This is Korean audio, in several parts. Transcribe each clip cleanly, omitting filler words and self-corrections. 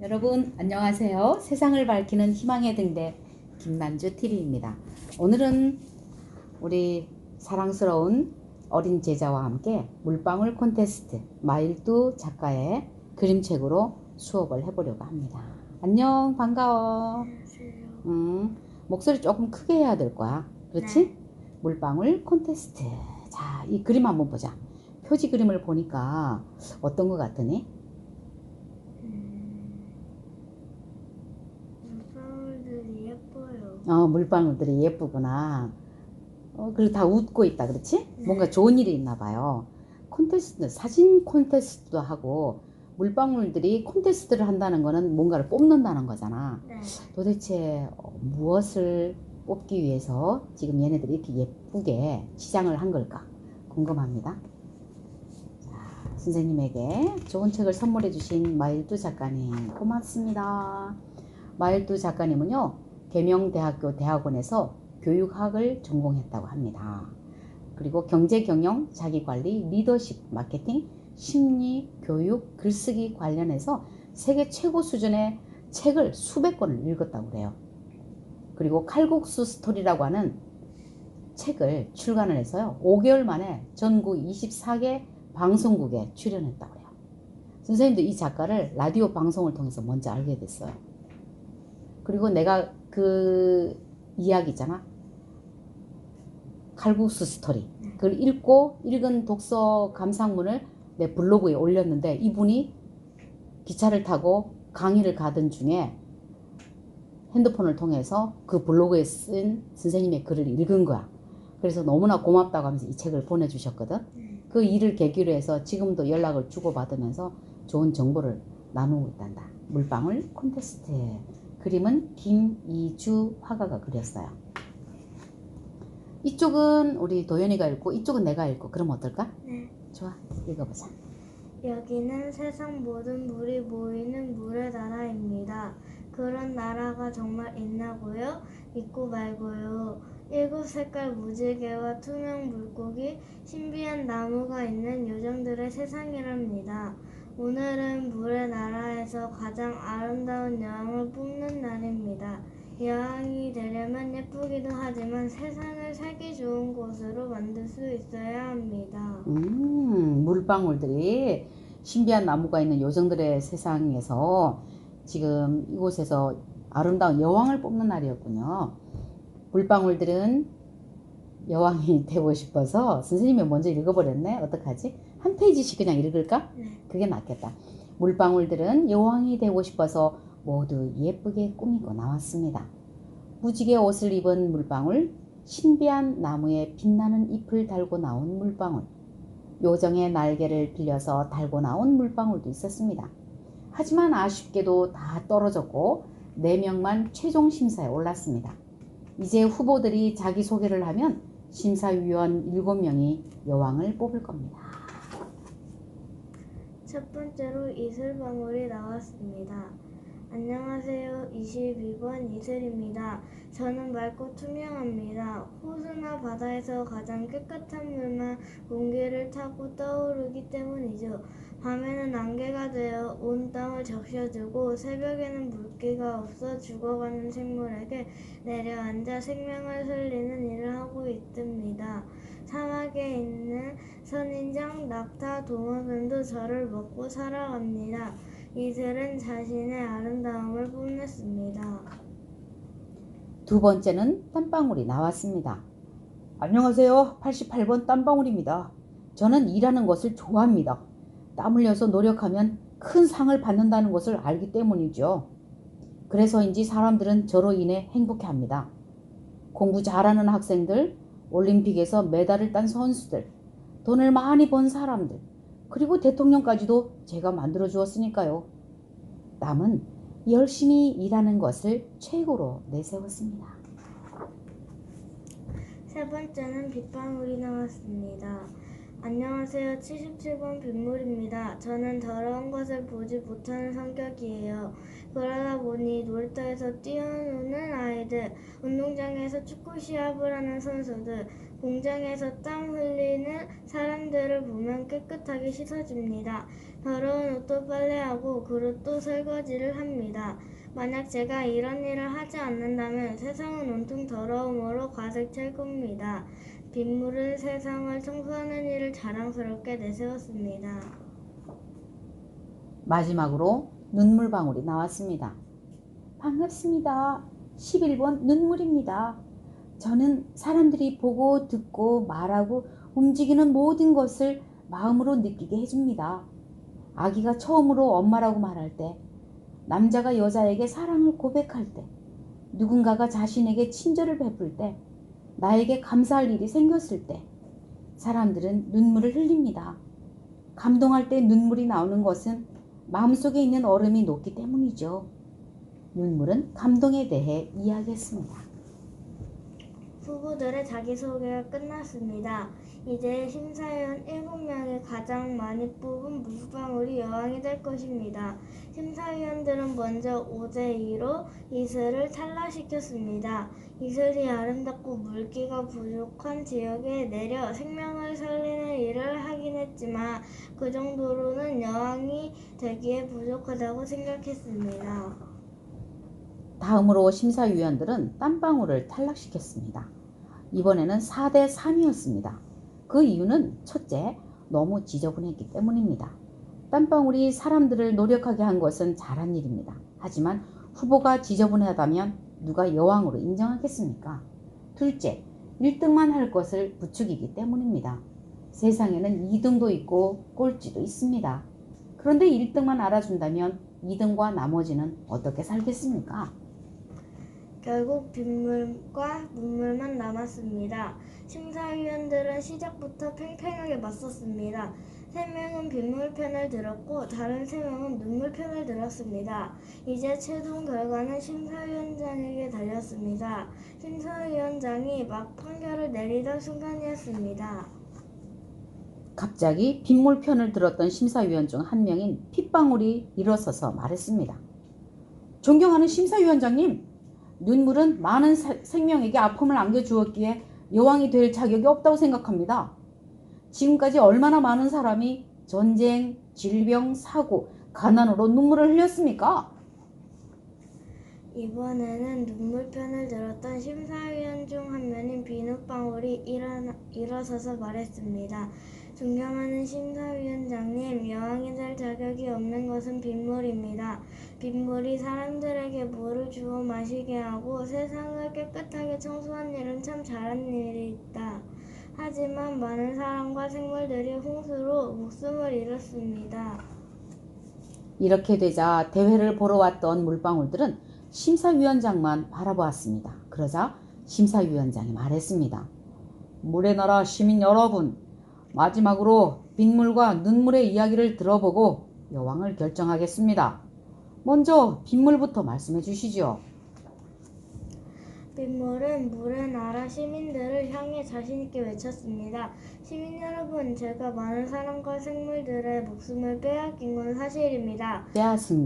여러분 안녕하세요. 세상을 밝히는 희망의 등대 김만주 TV입니다. 오늘은 우리 사랑스러운 어린 제자와 함께 물방울 콘테스트 마일두 작가의 그림책으로 수업을 해보려고 합니다. 안녕, 반가워. 안녕하세요. 목소리 조금 크게 해야 될 거야. 그렇지? 네. 물방울 콘테스트. 자, 이 그림 한번 보자. 표지 그림을 보니까 어떤 것 같으니? 물방울들이 예뻐요. 물방울들이 예쁘구나. 그리고 다 웃고 있다, 그렇지? 네. 뭔가 좋은 일이 있나 봐요. 콘테스트, 사진 콘테스트도 하고, 물방울들이 콘테스트를 한다는 거는 뭔가를 뽑는다는 거잖아. 네. 도대체 무엇을 뽑기 위해서 지금 얘네들이 이렇게 예쁘게 치장을 한 걸까? 궁금합니다. 자, 선생님에게 좋은 책을 선물해 주신 마일두 작가님, 고맙습니다. 마일두 작가님은요, 계명대학교 대학원에서 교육학을 전공했다고 합니다. 그리고 경제, 경영, 자기관리, 리더십, 마케팅, 심리, 교육, 글쓰기 관련해서 세계 최고 수준의 책을 수백 권을 읽었다고 그래요. 그리고 칼국수 스토리라고 하는 책을 출간을 해서요, 5개월 만에 전국 24개 방송국에 출연했다고 그래요. 선생님도 이 작가를 라디오 방송을 통해서 먼저 알게 됐어요. 그리고 내가 그 이야기 있잖아, 칼국수 스토리, 그걸 읽은 독서 감상문을 내 블로그에 올렸는데, 이분이 기차를 타고 강의를 가던 중에 핸드폰을 통해서 그 블로그에 쓴 선생님의 글을 읽은 거야. 그래서 너무나 고맙다고 하면서 이 책을 보내주셨거든. 그 일을 계기로 해서 지금도 연락을 주고받으면서 좋은 정보를 나누고 있단다. 물방울 콘테스트. 그림은 김이주 화가가 그렸어요. 이쪽은 우리 도연이가 읽고 이쪽은 내가 읽고, 그럼 어떨까? 네. 좋아, 읽어보자. 여기는 세상 모든 물이 모이는 물의 나라입니다. 그런 나라가 정말 있나고요? 있고 말고요. 7색깔 무지개와 투명 물고기, 신비한 나무가 있는 요정들의 세상이랍니다. 오늘은 물의 나라에서 가장 아름다운 여왕을 뽑는 날입니다. 여왕이 되려면 예쁘기도 하지만 세상을 살기 좋은 곳으로 만들 수 있어야 합니다. 물방울들이 신비한 나무가 있는 요정들의 세상에서 지금 이곳에서 아름다운 여왕을 뽑는 날이었군요. 물방울들은 여왕이 되고 싶어서 선생님이 먼저 읽어버렸네. 어떡하지? 한 페이지씩 그냥 읽을까? 네. 그게 낫겠다. 물방울들은 여왕이 되고 싶어서 모두 예쁘게 꾸미고 나왔습니다. 무지개 옷을 입은 물방울, 신비한 나무에 빛나는 잎을 달고 나온 물방울, 요정의 날개를 빌려서 달고 나온 물방울도 있었습니다. 하지만 아쉽게도 다 떨어졌고 4명만 최종 심사에 올랐습니다. 이제 후보들이 자기소개를 하면 심사위원 7명이 여왕을 뽑을 겁니다. 첫 번째로 이슬방울이 나왔습니다. 안녕하세요. 22번 이슬입니다. 저는 맑고 투명합니다. 호수나 바다에서 가장 깨끗한 물만 공기를 타고 떠오르기 때문이죠. 밤에는 안개가 되어 온 땅을 적셔주고 새벽에는 물기가 없어 죽어가는 생물에게 내려앉아 생명을 살리는 일을 하고 있습니다. 사막에 있는 선인장, 낙타, 도마뱀도 저를 먹고 살아갑니다. 이슬은 자신의 아름다움을 뽐냈습니다. 두 번째는 땀방울이 나왔습니다. 안녕하세요. 88번 땀방울입니다. 저는 일하는 것을 좋아합니다. 땀 흘려서 노력하면 큰 상을 받는다는 것을 알기 때문이죠. 그래서인지 사람들은 저로 인해 행복해합니다. 공부 잘하는 학생들, 올림픽에서 메달을 딴 선수들, 돈을 많이 번 사람들, 그리고 대통령까지도 제가 만들어 주었으니까요. 땀은 열심히 일하는 것을 최고로 내세웠습니다. 세 번째는 빗방울이 나왔습니다. 안녕하세요. 77번 빗물입니다. 저는 더러운 것을 보지 못하는 성격이에요. 그러다 보니 놀이터에서 뛰어노는 아이들, 운동장에서 축구 시합을 하는 선수들, 공장에서 땀 흘리는 사람들을 보면 깨끗하게 씻어줍니다. 더러운 옷도 빨래하고 그릇도 설거지를 합니다. 만약 제가 이런 일을 하지 않는다면 세상은 온통 더러움으로 가득 찰 겁니다. 빗물은 세상을 청소하는 일을 자랑스럽게 내세웠습니다. 마지막으로 눈물방울이 나왔습니다. 반갑습니다. 11번 눈물입니다. 저는 사람들이 보고 듣고 말하고 움직이는 모든 것을 마음으로 느끼게 해줍니다. 아기가 처음으로 엄마라고 말할 때, 남자가 여자에게 사랑을 고백할 때, 누군가가 자신에게 친절을 베풀 때, 나에게 감사할 일이 생겼을 때, 사람들은 눈물을 흘립니다. 감동할 때 눈물이 나오는 것은 마음속에 있는 얼음이 녹기 때문이죠. 눈물은 감동에 대해 이야기했습니다. 후보들의 자기소개가 끝났습니다. 이제 심사위원 7명이 가장 많이 뽑은 물방울이 여왕이 될 것입니다. 심사위원들은 먼저 5대2로 이슬을 탈락시켰습니다. 이슬이 아름답고 물기가 부족한 지역에 내려 생명을 살리는 일을 하긴 했지만 그 정도로는 여왕이 되기에 부족하다고 생각했습니다. 다음으로 심사위원들은 땀방울을 탈락시켰습니다. 이번에는 4대3이었습니다. 그 이유는 첫째, 너무 지저분했기 때문입니다. 땀방울이 사람들을 노력하게 한 것은 잘한 일입니다. 하지만 후보가 지저분하다면 누가 여왕으로 인정하겠습니까? 둘째, 1등만 할 것을 부추기기 때문입니다. 세상에는 2등도 있고 꼴찌도 있습니다. 그런데 1등만 알아준다면 2등과 나머지는 어떻게 살겠습니까? 결국 빗물과 눈물만 남았습니다. 심사위원들은 시작부터 팽팽하게 맞섰습니다. 3명은 빗물 편을 들었고 다른 3명은 눈물 편을 들었습니다. 이제 최종 결과는 심사위원장에게 달렸습니다. 심사위원장이 막 판결을 내리던 순간이었습니다. 갑자기 빗물 편을 들었던 심사위원 중 한 명인 핏방울이 일어서서 말했습니다. 존경하는 심사위원장님, 눈물은 많은 생명에게 아픔을 안겨주었기에 여왕이 될 자격이 없다고 생각합니다. 지금까지 얼마나 많은 사람이 전쟁, 질병, 사고, 가난으로 눈물을 흘렸습니까? 이번에는 눈물편을 들었던 심사위원 중 한 명인 비눗방울이 일어서서 말했습니다. 존경하는 심사위원장님, 여왕이 될 자격이 없는 것은 빗물입니다. 빗물이 사람들에게 물을 주워 마시게 하고 세상을 깨끗하게 청소한 일은 참 잘한 일이다. 하지만 많은 사람과 생물들이 홍수로 목숨을 잃었습니다. 이렇게 되자 대회를 보러 왔던 물방울들은 심사위원장만 바라보았습니다. 그러자 심사위원장이 말했습니다. 물의 나라 시민 여러분, 마지막으로 빗물과 눈물의 이야기를 들어보고 여왕을 결정하겠습니다. 먼저 빗물부터 말씀해 주시죠. 빗물은 물의 나라 시민들을 향해 자신있게 외쳤습니다. 시민 여러분, 제가 많은 사람과 생물들의 목숨을 빼앗긴 건 사실입니다. 빼앗은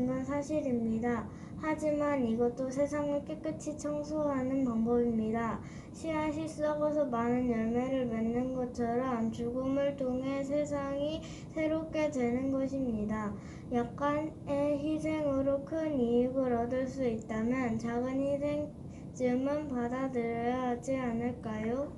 건 사실입니다. 하지만 이것도 세상을 깨끗이 청소하는 방법입니다. 씨앗이 썩어서 많은 열매를 맺는 것처럼 죽음을 통해 세상이 새롭게 되는 것입니다. 약간의 희생으로 큰 이익을 얻을 수 있다면 작은 희생쯤은 받아들여야 하지 않을까요?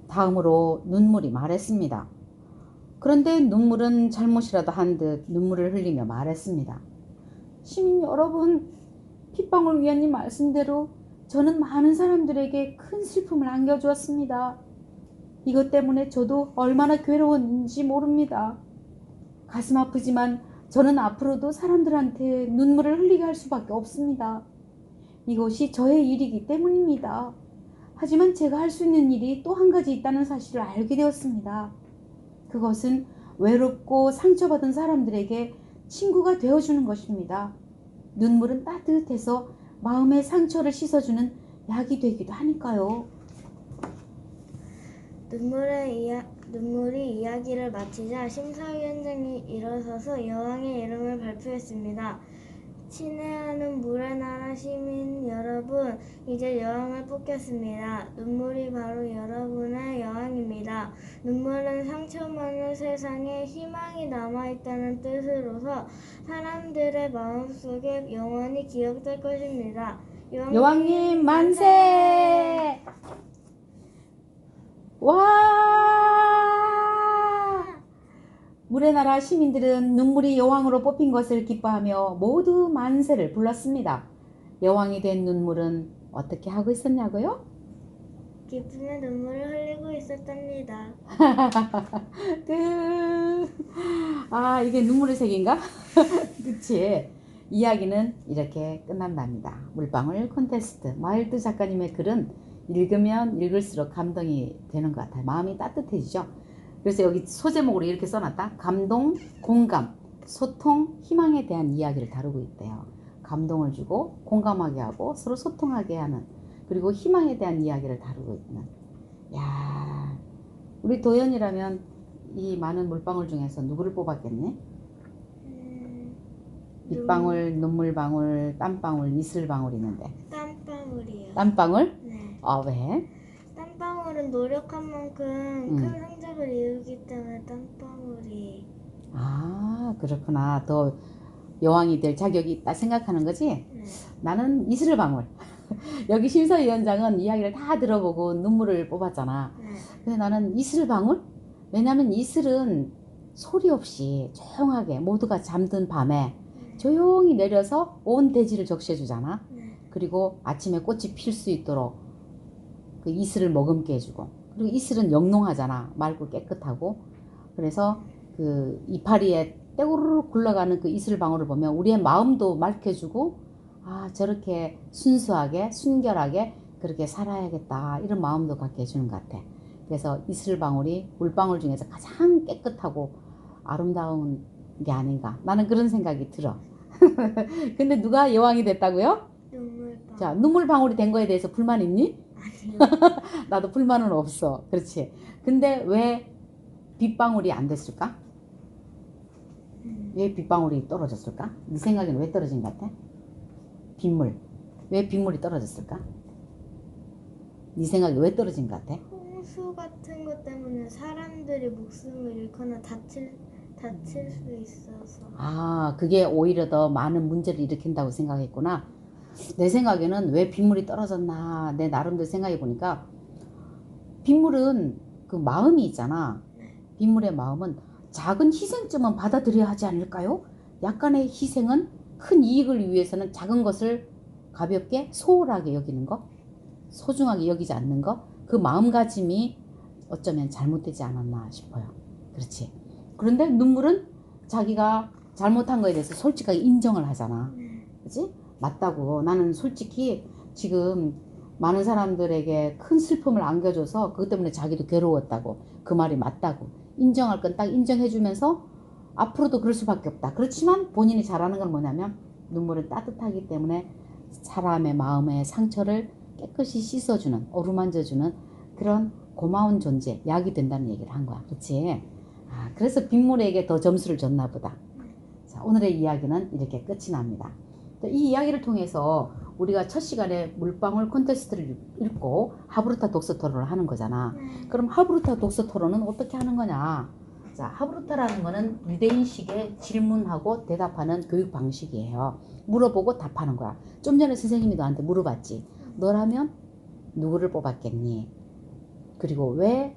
다음으로 눈물이 말했습니다. 그런데 눈물은 잘못이라도 한 듯 눈물을 흘리며 말했습니다. 시민 여러분, 핏방울 위원님 말씀대로 저는 많은 사람들에게 큰 슬픔을 안겨주었습니다. 이것 때문에 저도 얼마나 괴로웠는지 모릅니다. 가슴 아프지만 저는 앞으로도 사람들한테 눈물을 흘리게 할 수밖에 없습니다. 이것이 저의 일이기 때문입니다. 하지만 제가 할 수 있는 일이 또 한 가지 있다는 사실을 알게 되었습니다. 그것은 외롭고 상처받은 사람들에게 친구가 되어주는 것입니다. 눈물은 따뜻해서 마음의 상처를 씻어주는 약이 되기도 하니까요. 눈물이 이야기를 마치자 심사위원장이 일어서서 여왕의 이름을 발표했습니다. 친애하는 물의 나라 시민 여러분, 이제 여왕을 뽑겠습니다. 눈물이 바로 여러분의 여왕입니다. 눈물은 상처 많은 세상에 희망이 남아있다는 뜻으로서 사람들의 마음속에 영원히 기억될 것입니다. 여왕님 만세! 와! 물의 나라 시민들은 눈물이 여왕으로 뽑힌 것을 기뻐하며 모두 만세를 불렀습니다. 여왕이 된 눈물은 어떻게 하고 있었냐고요? 기쁨의 눈물을 흘리고 있었답니다. 이게 눈물의 색인가? 그치? 이야기는 이렇게 끝난답니다. 물방울 콘테스트. 마일드 작가님의 글은 읽으면 읽을수록 감동이 되는 것 같아요. 마음이 따뜻해지죠. 그래서 여기 소제목으로 이렇게 써놨다. 감동, 공감, 소통, 희망에 대한 이야기를 다루고 있대요. 감동을 주고 공감하게 하고 서로 소통하게 하는, 그리고 희망에 대한 이야기를 다루고 있는. 야, 우리 도연이라면 이 많은 물방울 중에서 누구를 뽑았겠니? 빗방울, 눈물방울, 땀방울, 이슬방울 있는데. 땀방울이요. 땀방울? 네. 왜? 땀방울은 노력한 만큼 큰 성적을 이루기 때문에 땀방울이. 그렇구나. 더 여왕이 될 자격이 있다 생각하는 거지? 네. 나는 이슬방울. 여기 심사위원장은 이야기를 다 들어보고 눈물을 뽑았잖아. 네. 근데 나는 이슬방울? 왜냐면 이슬은 소리 없이 조용하게 모두가 잠든 밤에 조용히 내려서 온 대지를 적셔주잖아. 네. 그리고 아침에 꽃이 필 수 있도록 그 이슬을 머금게 해주고, 그리고 이슬은 영롱하잖아. 맑고 깨끗하고. 그래서 그 이파리에 떼구르륵 굴러가는 그 이슬방울을 보면 우리의 마음도 맑혀주고, 저렇게 순수하게 순결하게 그렇게 살아야겠다, 이런 마음도 갖게 해주는 것 같아. 그래서 이슬방울이 물방울 중에서 가장 깨끗하고 아름다운 게 아닌가, 나는 그런 생각이 들어. 근데 누가 여왕이 됐다고요? 눈물방울. 자, 눈물방울이 된 거에 대해서 불만 있니? 아니요. 나도 불만은 없어. 그렇지. 근데 왜 빗방울이 안 됐을까? 왜 빗방울이 떨어졌을까? 네 생각에는 왜 떨어진 것 같아? 빗물. 왜 빗물이 떨어졌을까? 네 생각에 왜 떨어진 것 같아? 홍수 같은 것 때문에 사람들이 목숨을 잃거나 다칠 수 있어서. 그게 오히려 더 많은 문제를 일으킨다고 생각했구나. 내 생각에는 왜 빗물이 떨어졌나, 내 나름대로 생각해 보니까, 빗물은 그 마음이 있잖아. 빗물의 마음은 작은 희생점은 받아들여야 하지 않을까요? 약간의 희생은 큰 이익을 위해서는 작은 것을 가볍게 소홀하게 여기는 거, 소중하게 여기지 않는 거, 그 마음가짐이 어쩌면 잘못되지 않았나 싶어요. 그렇지. 그런데 눈물은 자기가 잘못한 거에 대해서 솔직하게 인정을 하잖아. 그치? 맞다고. 나는 솔직히 지금 많은 사람들에게 큰 슬픔을 안겨줘서 그것 때문에 자기도 괴로웠다고. 그 말이 맞다고. 인정할 건 딱 인정해주면서 앞으로도 그럴 수밖에 없다. 그렇지만 본인이 잘하는 건 뭐냐면, 눈물은 따뜻하기 때문에 사람의 마음의 상처를 깨끗이 씻어주는, 어루만져주는 그런 고마운 존재, 약이 된다는 얘기를 한 거야. 그렇지? 그래서 빗물에게 더 점수를 줬나 보다. 자, 오늘의 이야기는 이렇게 끝이 납니다. 이 이야기를 통해서 우리가 첫 시간에 물방울 콘테스트를 읽고 하브루타 독서 토론을 하는 거잖아. 그럼 하브루타 독서 토론은 어떻게 하는 거냐? 자, 하브루타라는 거는 유대인식의 질문하고 대답하는 교육 방식이에요. 물어보고 답하는 거야. 좀 전에 선생님이 너한테 물어봤지. 너라면 누구를 뽑았겠니? 그리고 왜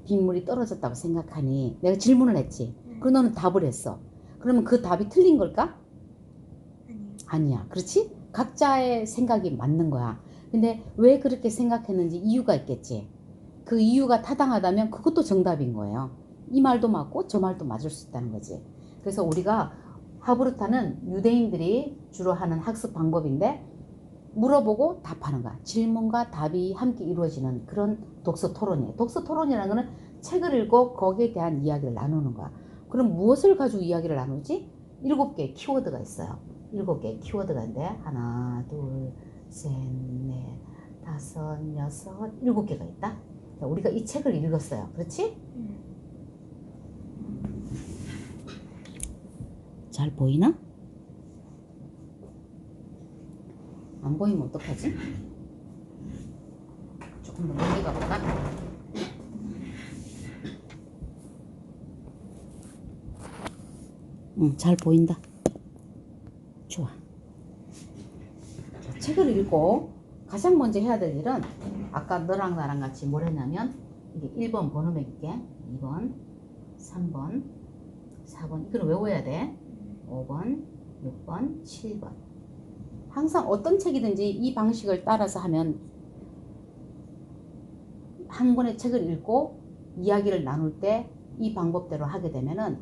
빗물이 떨어졌다고 생각하니? 내가 질문을 했지. 그리고 너는 답을 했어. 그러면 그 답이 틀린 걸까? 아니야. 그렇지? 각자의 생각이 맞는 거야. 근데 왜 그렇게 생각했는지 이유가 있겠지. 그 이유가 타당하다면 그것도 정답인 거예요. 이 말도 맞고 저 말도 맞을 수 있다는 거지. 그래서 우리가 하브루타는 유대인들이 주로 하는 학습 방법인데, 물어보고 답하는 거야. 질문과 답이 함께 이루어지는 그런 독서 토론이에요. 독서 토론이라는 거는 책을 읽고 거기에 대한 이야기를 나누는 거야. 그럼 무엇을 가지고 이야기를 나누지? 7개의 키워드가 있어요. 7개의 키워드가 있는데, 하나, 둘, 셋, 넷, 다섯, 여섯, 7개가 있다. 자, 우리가 이 책을 읽었어요. 그렇지? 잘 보이나? 안 보이면 어떡하지? 조금 더 멀리 가볼까? 잘 보인다. 좋아. 자, 책을 읽고 가장 먼저 해야 될 일은 아까 너랑 나랑 같이 뭘 했냐면 이게 1번 번호 매길게. 2번, 3번, 4번 이걸 외워야 돼. 5번, 6번, 7번. 항상 어떤 책이든지 이 방식을 따라서 하면 한 권의 책을 읽고 이야기를 나눌 때 이 방법대로 하게 되면은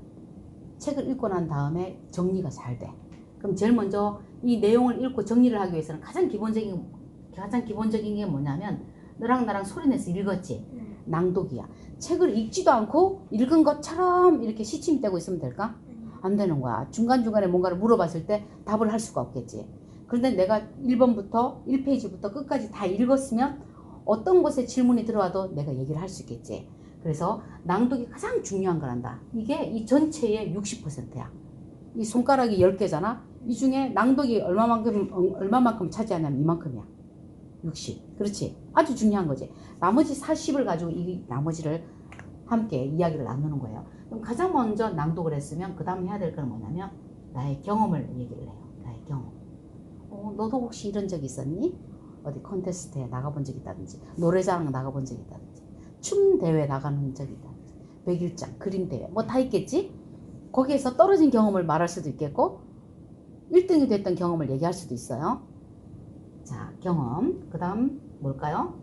책을 읽고 난 다음에 정리가 잘 돼. 그럼 제일 먼저 이 내용을 읽고 정리를 하기 위해서는 가장 기본적인 게 뭐냐면 너랑 나랑 소리내서 읽었지? 낭독이야. 책을 읽지도 않고 읽은 것처럼 이렇게 시침 떼고 있으면 될까? 안 되는 거야. 중간중간에 뭔가를 물어봤을 때 답을 할 수가 없겠지. 그런데 내가 1번부터 1페이지부터 끝까지 다 읽었으면 어떤 곳에 질문이 들어와도 내가 얘기를 할 수 있겠지. 그래서 낭독이 가장 중요한 거란다. 이게 이 전체의 60%야. 이 손가락이 10개잖아. 이 중에 낭독이 얼마만큼 차지하냐면 이만큼이야. 60. 그렇지. 아주 중요한 거지. 나머지 40을 가지고 이 나머지를 함께 이야기를 나누는 거예요. 그럼 가장 먼저 낭독을 했으면 그 다음 해야 될 건 뭐냐면 나의 경험을 얘기를 해요. 나의 경험. 너도 혹시 이런 적 있었니? 어디 콘테스트에 나가본 적 있다든지 노래자랑 나가본 적 있다든지 춤 대회 나가는 적 있다든지 백일장 그림 대회 뭐 다 있겠지? 거기에서 떨어진 경험을 말할 수도 있겠고 1등이 됐던 경험을 얘기할 수도 있어요. 자, 경험. 그 다음 뭘까요?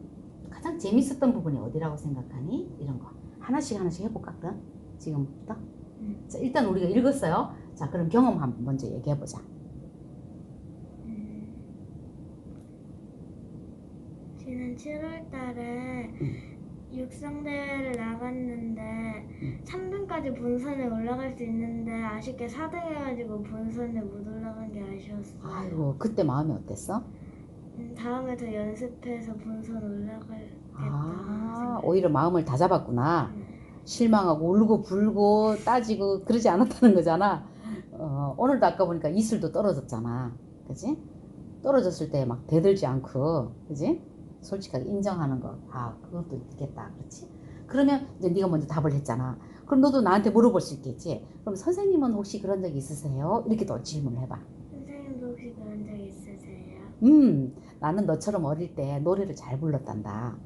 가장 재밌었던 부분이 어디라고 생각하니? 이런 거 하나씩 해볼까? 그럼 지금부터. 자, 일단 우리가 읽었어요. 자, 그럼 경험 한번 먼저 얘기해보자. 지난 7월 달에 육상대회를 나갔는데 3등까지 본선에 올라갈 수 있는데 아쉽게 4등 해가지고 본선에 못 올라간 게 아쉬웠어요. 아이고, 그때 마음이 어땠어? 다음에 더 연습해서 본선 올라가겠다. 오히려 마음을 다 잡았구나. 실망하고 울고 불고 따지고 그러지 않았다는 거잖아. 오늘도 아까 보니까 이슬도 떨어졌잖아. 그지? 떨어졌을 때 막 대들지 않고, 그지? 솔직하게 인정하는 거. 그것도 있겠다. 그렇지? 그러면 이제 네가 먼저 답을 했잖아. 그럼 너도 나한테 물어볼 수 있겠지? 그럼 선생님은 혹시 그런 적 있으세요? 이렇게 또 질문을 해봐. 선생님도 혹시 그런 적 있으세요? 나는 너처럼 어릴 때 노래를 잘 불렀단다.